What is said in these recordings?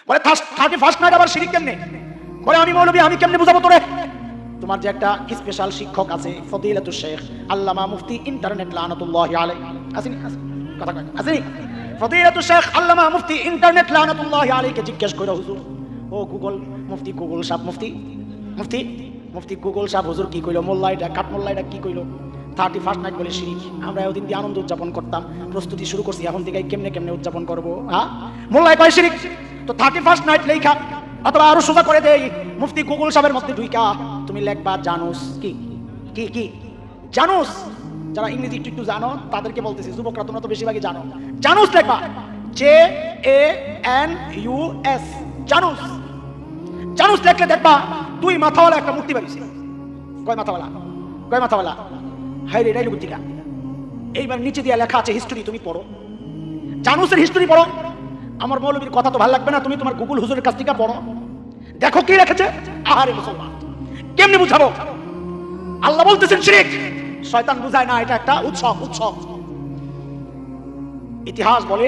বলে 31st night আবার শিরিক কেমনে? বলে আমি মৌলবী, আমি কেমনে বুঝাবো তোরে? তোমার যে একটা স্পেশাল শিক্ষক আছে ফদিলাতুল শেখ আল্লামা মুফতি ইন্টারনেট লানাতুল্লাহি আলাইহি, আসেনি? কথা কয় আসেনি? ফদিলাতুল শেখ আল্লামা মুফতি ইন্টারনেট লানাতুল্লাহি আলাইহিকে জিজ্ঞেস কইরা, হুজুর ও গুগল মুফতি গুগল সাহেব, মুফতি গুগল সাহেব হুজুর কি কইলো? মোল্লা এটা কাঠমোল্লা এটা কি কইলো? 31st নাইট বলে শিরিক। আমরা ওদিন দিয়ে আনন্দ উদযাপন করতাম, প্রস্তুতি শুরু করছি, এখন থেকে কেমনে কেমনে উদযাপন করবো? হ্যাঁ, মোল্লায় কয় শিরিক। তো 31st নাইট লেখা, অথবা আরো সোজা করে দেই, মুফতি গুগল সাহেবের মধ্যে ঢুইকা তুমি লেখবা জানুস। কি কি কি জানুস? যারা ইংরেজি একটু জানো তাদেরকে বলতেছি, যুবকরা তোমরা তো বেশিরভাগই জানো। জানুস লেখবা, JANUS, জানুস। জানুস লেখলে দেখবা 2 মাথাওয়ালা একটা মূর্তি বানিয়েছে। কয় মাথাওয়ালা? কয় মাথাওয়ালা? হাই রে, এটাই বুদ্ধিকা। এইবার নিচে দিয়ে লেখা আছে হিস্টোরি, তুমি পড়ো, জানুসের হিস্টোরি পড়ো। আমার মৌলবীর কথা তো ভালো লাগবে না, তুমি তোমার গুগল হুজুরের কাছ থেকে পড়ো, দেখো কি রেখেছে। আহারে মুসলমান, কেমনে বুঝাবো? আল্লাহ বলতেছেন শিরক, শয়তান বুঝায় না, এটা একটা উৎসব। ইতিহাস বলে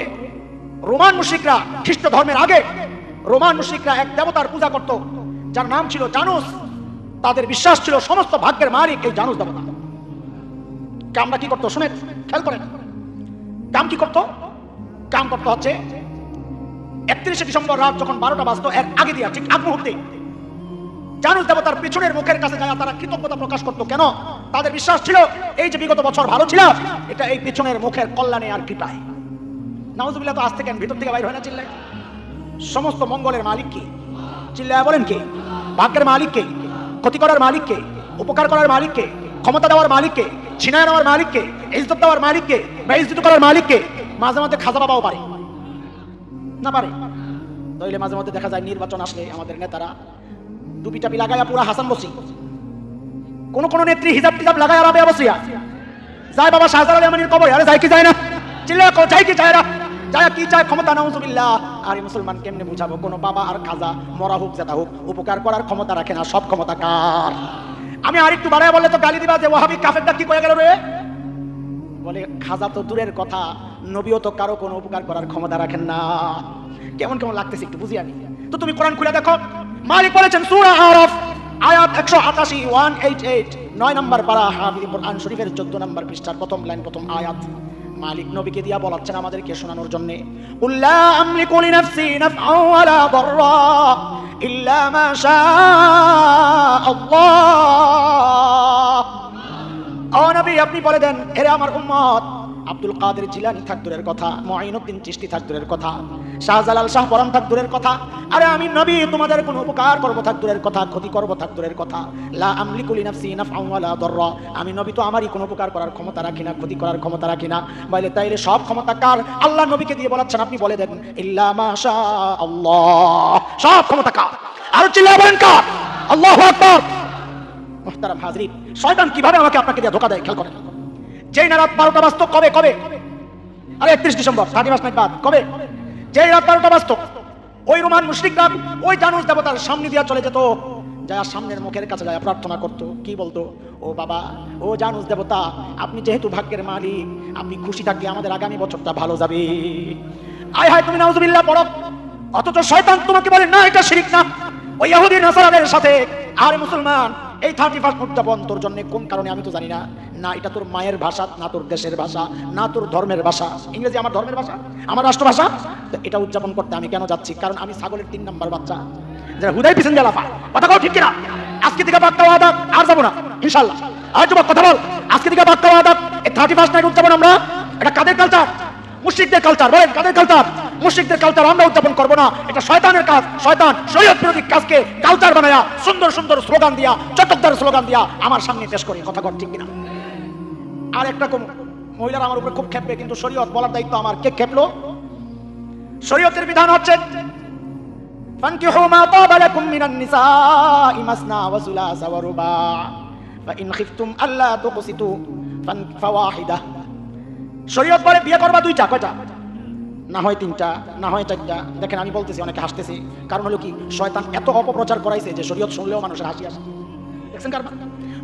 রোমান মুশরিকরা, খ্রিস্ট ধর্মের আগে রোমান মুশরিকরা এক দেবতার পূজা করত যার নাম ছিল জানুস। তাদের বিশ্বাস ছিল সমস্ত ভাগ্যের মালিক এই জানুস দেবতা। কামরা কি করতো শুনে খেয়াল করেন, কাম কি করতো? কাম করতো হচ্ছে 31শে ডিসেম্বর রাত যখন 12টা বাজতো, এর আগে দিয়া ঠিক আগ মুহূর্তে জানুস দেবতার পিছনের মুখের কাছে যায় তারা কৃতজ্ঞতা প্রকাশ করতো। কেন? তাদের বিশ্বাস ছিল এই যে বিগত বছর ভালো ছিল, এটা এই পিছনের মুখের কল্যাণে আর কৃপায়। নাউজুবিল্লাহ। তো আজ থেকে ভিতর থেকে বাইর হয় না চিল্লায়। সমস্ত মঙ্গলের মালিক কে? চিল্লায় বলেন কে? ভাগ্যের মালিক কে? ক্ষতি করার মালিক কে? উপকার করার মালিক কে? ক্ষমতা দেওয়ার মালিক কে? ছিনায় নেওয়ার মালিক কে? ইজ্জত দেওয়ার মালিক কে? বেইজ্জত করার মালিক কে? মাঝে মাঝে খাজা বাবাও পারে না? পারে। তাইলে মাঝে মাঝে দেখা যায় নির্বাচন আসলে আমাদের নেতারা টুপি টাপি লাগায়া পুরা হাসান বসি, কোন কোন নেত্রী হিজাব টিজাব লাগায়া রাবেয়া বসিয়া যায় বাবা শাহজালাল ইয়ামানির কবরে। আরে যায় কি যায় না? চিল্লায় কও যায় কি যায় না? যায় কি চায়? ক্ষমতা। নাউজুবিল্লাহ। আর এই মুসলমান কেমনে বুঝাবো? কোন বাবা আর খাজা মরা হোক জেতা হোক উপকার করার ক্ষমতা রাখে না, সব ক্ষমতা কার? আমি আরেকটু বাড়ায় বললে তো গালি দিবা যে ওয়াহাবি কাফেরটা কি কয়ে গেল রে। বলে খাজা তো দূরের কথা, নবীও তো কারো কোনো উপকার করার ক্ষমতা রাখেন না। কেমন কেমন লাগতেছে একটু বুঝি আমি। তো তুমি কোরআন খুলে দেখো, মালিক বলেছেন সূরা আরাফ আয়াত 188 188 9 নম্বর পারা হাফিজ কোরআন শরীফের 14 নম্বর পৃষ্ঠার প্রথম লাইন প্রথম আয়াত। মালিক নবীকে দিয়া বলাচ্ছেন আমাদেরকে শোনানোর জন্য, উল্লা আমলিকু লিনাফসি নাফআ ওয়ালা দাররা ইল্লা মা শাআল্লাহ। ও নবী আপনি বলে দেন, এরে আমার উম্মত, আব্দুল কাদের জিলানী থাক দূরের কথা, মুঈনুদ্দিন চিশতি থাক দূরের কথা, শাহজালাল শাহ পরান থাক দূরের কথা, আরে আমি নবী তোমাদের কোনো উপকার করব থাক দূরের কথা, ক্ষতি করব থাক দূরের কথা। লা আমলিকু লিনাফসি নাফআ ওয়ালা দাররা, আমি নবী তো আমারই কোনো উপকার করার ক্ষমতা রাখি না, ক্ষতি করার ক্ষমতা রাখি না। বলে তাইলে সব ক্ষমতা কার? আল্লাহ নবীকে দিয়ে বলাচ্ছেন আপনি বলে দেন ইল্লা মা শাআল্লাহ, সব ক্ষমতা কার? আর চিল্লায় বলেন কার? আল্লাহু আকবার। মুহতারাম হাজরিন, শয়তান কিভাবে আমাকে আপনাকে দিয়ে ধোঁকা দেয় খেয়াল করেন। যেই না রাত 12টা বাজতো, কবে কবে? আরে 31 ডিসেম্বর 31 নাইট বাদ, কবে? যেই রাত 12টা বাজতো, ওই রোমান মুশরিকরা ওই জানুস দেবতার সামনে দিয়া চলে যেত, যায় সামনের মুখের কাছে যায় প্রার্থনা করতো। কি বলতো? ও বাবা, ও জানুস দেবতা, আপনি যেহেতু ভাগ্যের মালিক, আপনি খুশি থাকলে আমাদের আগামী বছরটা ভালো যাবে। আয় হায় তুমি নাউজুবিল্লাহ পড়ো। অথচ শয়তান তোমাকে বলে না এটা শিরক না, ওই ইহুদি নাসারাদের সাথে। আরে মুসলমান, এই 31 উদযাপন তোর জন্য কোন কারণে আমি তো জানি না। না এটা তোর মায়ের ভাষা, না তোর দেশের ভাষা, না তোর ধর্মের ভাষা। ইংরেজি আমার ধর্মের ভাষা, আমার রাষ্ট্রভাষা। এটা উদযাপন করতে আমি কেন যাচ্ছি? কারণ আমি ছাগলের 3 নম্বর বাচ্চা, যারা হুদাই পিছন জ্বালাফা। কথা কও ঠিক কিনা? আজকে থেকে বাদ দেওয়া আদাব, আর যাবো না ইনশাল্লাহ। আর যুবক কথা বল, আজকে থেকে বাদ দেওয়া আদাব। এই 31 নাইট উদযাপন আমরা, এটা কাদের কালচার? মুশরিকদের কালচার। বলেন কাদের কালচার? মুশরিকদের কালচার। আমরা উদযাপন করবো না, এটা শয়তানের কাজ। শয়তান শরীয়ত বিরোধী কাজকে কালচার বানায়া সুন্দর সুন্দর স্লোগান দিয়া, চটকদার স্লোগান দিয়া আমার সামনে পেশ করি। কথা কর ঠিক কিনা? আর একটা মহিলারা আমার উপরে খুব খেপবে, কিন্তু শরীয়ত বলার দায়িত্ব আমার। কে খেপলো? শরীয়তের বিধান হচ্ছে ফানকিহু মা তাবা লাকুম মিনান নিসাই মাসনা ওয়া সুলাসা ওয়া রুবা ফা ইন খিফতুম আল্লা তুকসিতু ফাওয়াহিদা। শরীয়ত বলে বিয়ে করবা 2টা, কয়টা? না হয় 3টা, না হয় 4টা। দেখেন আমি বলতেছি, অনেকে হাসতেছি, কারণ হলো কি শয়তান এত অপপ্রচার করাইছে যে শরীয়ত শুনলেও মানুষের হাসি আসে। দেখছেন কারণ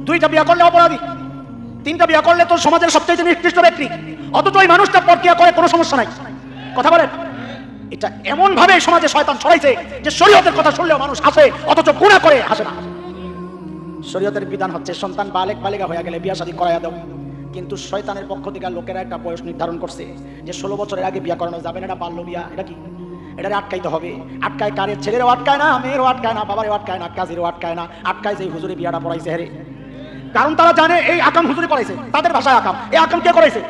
2টা বিয়ে করলে অপরাধী, 3টা বিয়ে করলে তো সমাজের সবচেয়ে নিকৃষ্ট ব্যক্তি। অথচ ওই মানুষটা পরকিয়া করে কোনো সমস্যা নাই। কথা বলেন এটা এমন ভাবে সমাজে শয়তান ছড়াইছে যে শরীয়তের কথা শুনলেও মানুষ হাসে, অথচ গুনাহ করে হাসে না। শরীয়তের বিধান হচ্ছে সন্তান বালেক বালিকা হয়ে গেলে বিয়া শাদী করাইয়া দাও, কিন্তু শয়তানের পক্ষ থেকে লোকেরা একটা বয়স নির্ধারণ করছে যে 16 বছরের আগে বিয়া করানো যাবে না, এটা বাল্য বিয়া। এটা কি? এটারে আটকাইতে হবে। আটকায় কারে? ছেলেরও আটকায় না, মেয়েরও আটকায় না, বাবারও আটকায় না, কাজীরও আটকায় না, আটকায় যে হুজুরে বিয়াটা পড়াইছে হেরে। কারণ তারা জানে এই আকাম হুজুরে পড়াইছে, তাদের ভাষায় আকাম। এই আকাম কে করাইছে?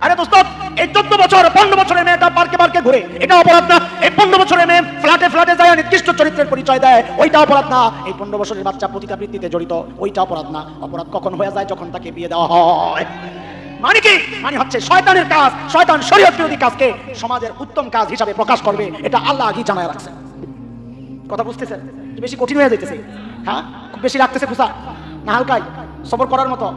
আরে দোস্ত, এই 14 বছর 15 বছরের মেয়েটা পার্কে পার্কে ঘুরে, এটা অপরাধ না? এই 15 বছরের মেয়ে ফ্ল্যাটে ফ্ল্যাটে যায় নির্দিষ্ট চরিত্রের পরিচয় দেয়, ওইটা অপরাধ না? এই 15 বছরের বাচ্চা পতিতাবৃত্তিতে জড়িত, ওইটা অপরাধ না? অপরাধ কখন হয়ে যায়? যখন তাকে বিয়ে দেওয়া হয়। মানে কি? মানে হচ্ছে শয়তানের কাজ, শয়তান শরীয়ত বিরোধী কাজকে সমাজের উত্তম কাজ হিসাবে প্রকাশ করবে, এটা আল্লাহ আগেই জানায় রাখছেন। কথা বুঝতেছেন? বেশি কঠিন হয়ে যাইতেছে? হ্যাঁ, খুব বেশি লাগতেছে খুশা না? হালকাই সবর করার মতো,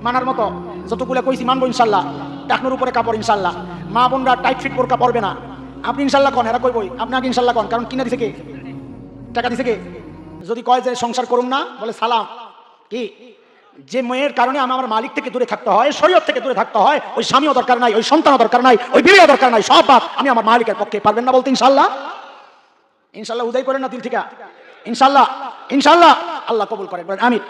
মানার মতো। যতগুলো কইছি মানবো ইনশাল্লাহ। টাকনোর উপরে কাপড় ইনশাল্লাহ। মা বোনরা টাইট ফিট বোরকা পরবে না। আপনি ইনশাল্লাহ কন, এরা কইবই আপনি আগে ইনশাল্লাহ কন। কারণ কিনা দিছে কে? টাকা দিছে কে? যদি কয় যে সংসার করুন না, বলে সালাম। কি? যে মেয়ের কারণে আমার মালিক থেকে দূরে থাকতে হয়, শরীয়ত থেকে দূরে থাকতে হয়, ওই স্বামীও দরকার নাই, ওই সন্তানও দরকার নাই, ওই বিবিও দরকার নাই, সব বাদ আমি আমার মালিকের পক্ষে। পারবেন না বলতে? ইনশাল্লাহ। ইনশাল্লাহ উদয় করেন না দিল থেকে? ইনশাল্লাহ, ইনশাল্লাহ আল্লাহ কবুল করেন। আমিন।